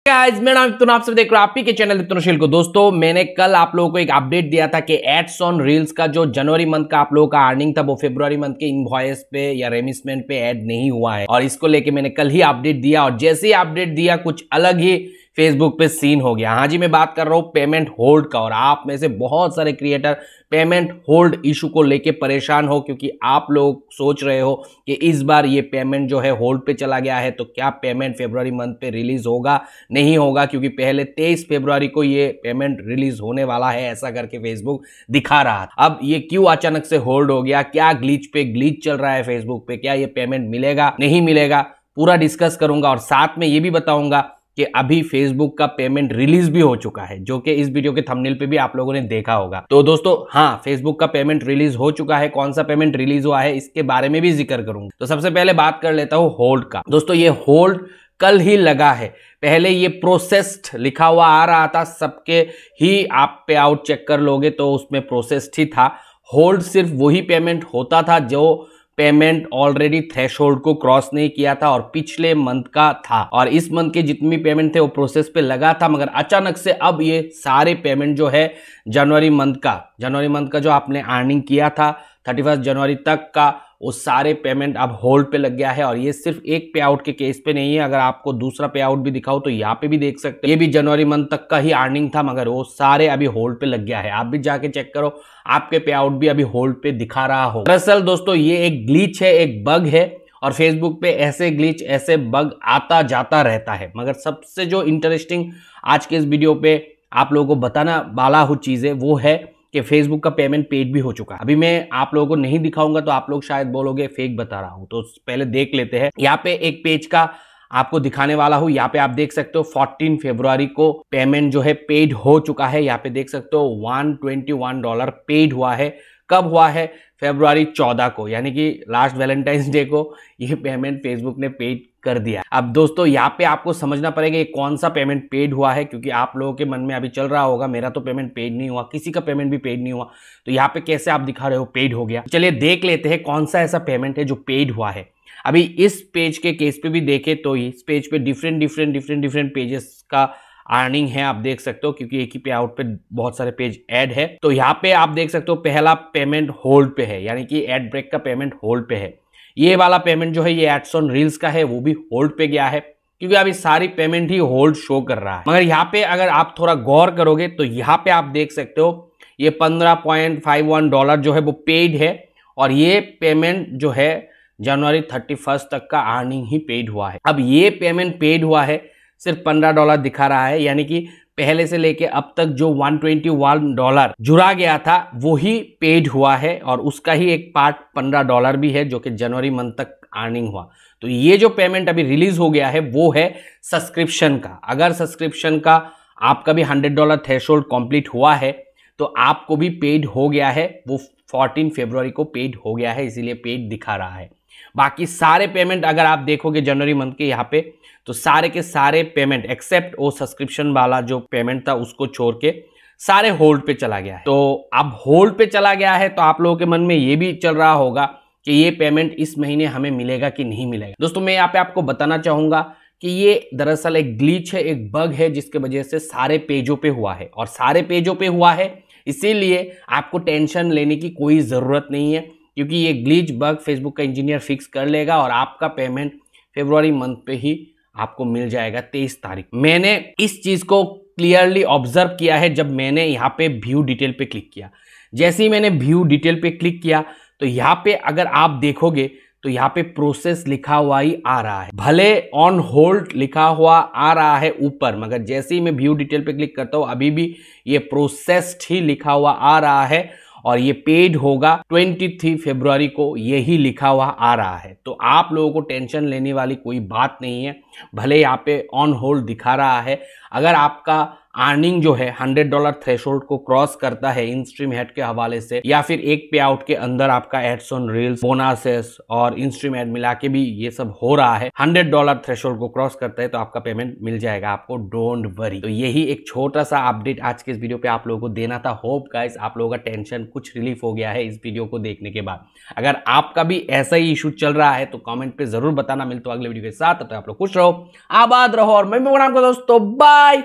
Guys मेरा नाम विपुल, आप सब देख रहे हो आप ही के चैनल विपुल को। दोस्तों मैंने कल आप लोगों को एक अपडेट दिया था कि एड्स ऑन रील्स का जो जनवरी मंथ का आप लोगों का अर्निंग था वो फरवरी मंथ के इनवॉइस पे या रेमिसमेंट पे ऐड नहीं हुआ है, और इसको लेके मैंने कल ही अपडेट दिया और जैसे ही अपडेट दिया कुछ अलग ही फेसबुक पे सीन हो गया। हाँ जी, मैं बात कर रहा हूँ पेमेंट होल्ड का, और आप में से बहुत सारे क्रिएटर पेमेंट होल्ड इशू को लेके परेशान हो क्योंकि आप लोग सोच रहे हो कि इस बार ये पेमेंट जो है होल्ड पे चला गया है तो क्या पेमेंट फरवरी मंथ पे रिलीज होगा नहीं होगा, क्योंकि पहले 23 फरवरी को ये पेमेंट रिलीज होने वाला है ऐसा करके फेसबुक दिखा रहा था। अब ये क्यों अचानक से होल्ड हो गया, क्या ग्लिच पे ग्लिच चल रहा है फेसबुक पे, क्या ये पेमेंट मिलेगा नहीं मिलेगा, पूरा डिस्कस करूंगा और साथ में ये भी बताऊंगा कि अभी फेसबुक का पेमेंट रिलीज भी हो चुका है, जो कि इस वीडियो के थंबनेल पे भी आप लोगों ने देखा होगा। तो दोस्तों हाँ, फेसबुक का पेमेंट रिलीज हो चुका है। कौन सा पेमेंट रिलीज हुआ है इसके बारे में भी जिक्र करूंगा। तो सबसे पहले बात कर लेता हूं होल्ड का। दोस्तों ये होल्ड कल ही लगा है, पहले ये प्रोसेस्ड लिखा हुआ आ रहा था, सबके ही आप पे आउट चेक कर लोगे तो उसमें प्रोसेस्ड ही था। होल्ड सिर्फ वही पेमेंट होता था जो पेमेंट ऑलरेडी थ्रेशोल्ड को क्रॉस नहीं किया था और पिछले मंथ का था, और इस मंथ के जितनी पेमेंट थे वो प्रोसेस पे लगा था। मगर अचानक से अब ये सारे पेमेंट जो है जनवरी मंथ का जो आपने अर्निंग किया था 31 जनवरी तक का, वो सारे पेमेंट अब होल्ड पे लग गया है। और ये सिर्फ एक पे आउट के केस पे नहीं है, अगर आपको दूसरा पे आउट भी दिखाओ तो यहाँ पे भी देख सकते हो, ये भी जनवरी मंथ तक का ही अर्निंग था मगर वो सारे अभी होल्ड पे लग गया है। आप भी जाके चेक करो, आपके पे आउट भी अभी होल्ड पे दिखा रहा हो। दरअसल दोस्तों ये एक ग्लिच है, एक बग है, और फेसबुक पे ऐसे ग्लिच ऐसे बग आता जाता रहता है। मगर सबसे जो इंटरेस्टिंग आज के इस वीडियो पे आप लोगों को बताना वाला हूँ चीजें वो है कि फेसबुक का पेमेंट पेड भी हो चुका है। अभी मैं आप लोगों को नहीं दिखाऊंगा तो आप लोग शायद बोलोगे फेक बता रहा हूं, तो पहले देख लेते हैं। यहाँ पे एक पेज का आपको दिखाने वाला हूं। यहाँ पे आप देख सकते हो 14 फरवरी को पेमेंट जो है पेड हो चुका है। यहाँ पे देख सकते हो $121 पेड हुआ है। कब हुआ है? फरवरी 14 को, यानी कि लास्ट वैलेंटाइंस डे को ये पेमेंट फेसबुक ने पेड कर दिया। अब दोस्तों यहाँ पे आपको समझना पड़ेगा ये कौन सा पेमेंट पेड हुआ है, क्योंकि आप लोगों के मन में अभी चल रहा होगा मेरा तो पेमेंट पेड नहीं हुआ, किसी का पेमेंट भी पेड नहीं हुआ, तो यहाँ पे कैसे आप दिखा रहे हो पेड हो गया। चलिए देख लेते हैं कौन सा ऐसा पेमेंट है जो पेड हुआ है। अभी इस पेज के केस पे भी देखे तो इस पेज पे डिफरेंट पेजेस का अर्निंग है, आप देख सकते हो, क्योंकि एक ही पे आउट पे बहुत सारे पेज ऐड है। तो यहाँ पे आप देख सकते हो पहला पेमेंट होल्ड पे है, यानी कि एड ब्रेक का पेमेंट होल्ड पे है। ये वाला पेमेंट जो है ये एड्स ऑन रील्स का है, वो भी होल्ड पे गया है, क्योंकि अभी सारी पेमेंट ही होल्ड शो कर रहा है। मगर यहाँ पे अगर आप थोड़ा गौर करोगे तो यहाँ पे आप देख सकते हो ये $15.51 जो है वो पेड है, और ये पेमेंट जो है जनवरी 31 तक का अर्निंग ही पेड हुआ है। अब ये पेमेंट पेड हुआ है सिर्फ $15 दिखा रहा है, यानी कि पहले से लेके अब तक जो $121 जुड़ा गया था वो ही पेड हुआ है, और उसका ही एक पार्ट $15 भी है जो कि जनवरी मंथ तक अर्निंग हुआ। तो ये जो पेमेंट अभी रिलीज हो गया है वो है सब्सक्रिप्शन का। अगर सब्सक्रिप्शन का आपका भी $100 थ्रेशोल्ड कंप्लीट हुआ है तो आपको भी पेड हो गया है, वो 14 फरवरी को पेड हो गया है, इसीलिए पेड दिखा रहा है। बाकी सारे पेमेंट अगर आप देखोगे जनवरी मंथ के यहाँ पे तो सारे के सारे पेमेंट एक्सेप्ट वो सब्सक्रिप्शन वाला जो पेमेंट था उसको छोड़ के सारे होल्ड पे चला गया है। तो अब होल्ड पे चला गया है तो आप लोगों के मन में ये भी चल रहा होगा कि ये पेमेंट इस महीने हमें मिलेगा कि नहीं मिलेगा। दोस्तों मैं यहाँ पे आपको बताना चाहूंगा कि ये दरअसल एक ग्लिच है, एक बग है, जिसके वजह से सारे पेजों पे हुआ है, और सारे पेजों पे हुआ है इसीलिए आपको टेंशन लेने की कोई जरूरत नहीं है, क्योंकि ये ग्लिच बग फेसबुक का इंजीनियर फिक्स कर लेगा और आपका पेमेंट फरवरी मंथ पे ही आपको मिल जाएगा 23 तारीख। मैंने इस चीज को क्लियरली ऑब्जर्व किया है जब मैंने यहाँ पे व्यू डिटेल पे क्लिक किया। जैसे ही मैंने व्यू डिटेल पे क्लिक किया तो यहाँ पे अगर आप देखोगे तो यहाँ पे प्रोसेस लिखा हुआ ही आ रहा है, भले ऑन होल्ड लिखा हुआ आ रहा है ऊपर, मगर जैसे ही मैं व्यू डिटेल पे क्लिक करता हूँ अभी भी ये प्रोसेस्ड ही लिखा हुआ आ रहा है, और ये पेड होगा 23 फरवरी को, यही लिखा हुआ आ रहा है। तो आप लोगों को टेंशन लेने वाली कोई बात नहीं है, भले यहाँ पे ऑन होल्ड दिखा रहा है। अगर आपका अर्निंग जो है $100 थ्रेशोल्ड को क्रॉस करता है इन स्ट्रीम एड के हवाले से, या फिर एक पे आउट के अंदर आपका एड्स ऑन रील्स, बोनसेस और इन स्ट्रीम एड मिला के भी ये सब हो रहा है, $100 थ्रेशोल्ड को क्रॉस करता है तो आपका पेमेंट मिल जाएगा आपको, डोंट वरी। तो यही एक छोटा सा अपडेट आज के इस वीडियो पे आप लोगों को देना था। होप गाइस आप लोगों का टेंशन कुछ रिलीफ हो गया है इस वीडियो को देखने के बाद। अगर आपका भी ऐसा ही इशू चल रहा है तो कमेंट पे जरूर बताना। मिलते हो अगले वीडियो के साथ, तब तक आप लोग खुश रहो, आबाद रहो और मैं दोस्तों बाय।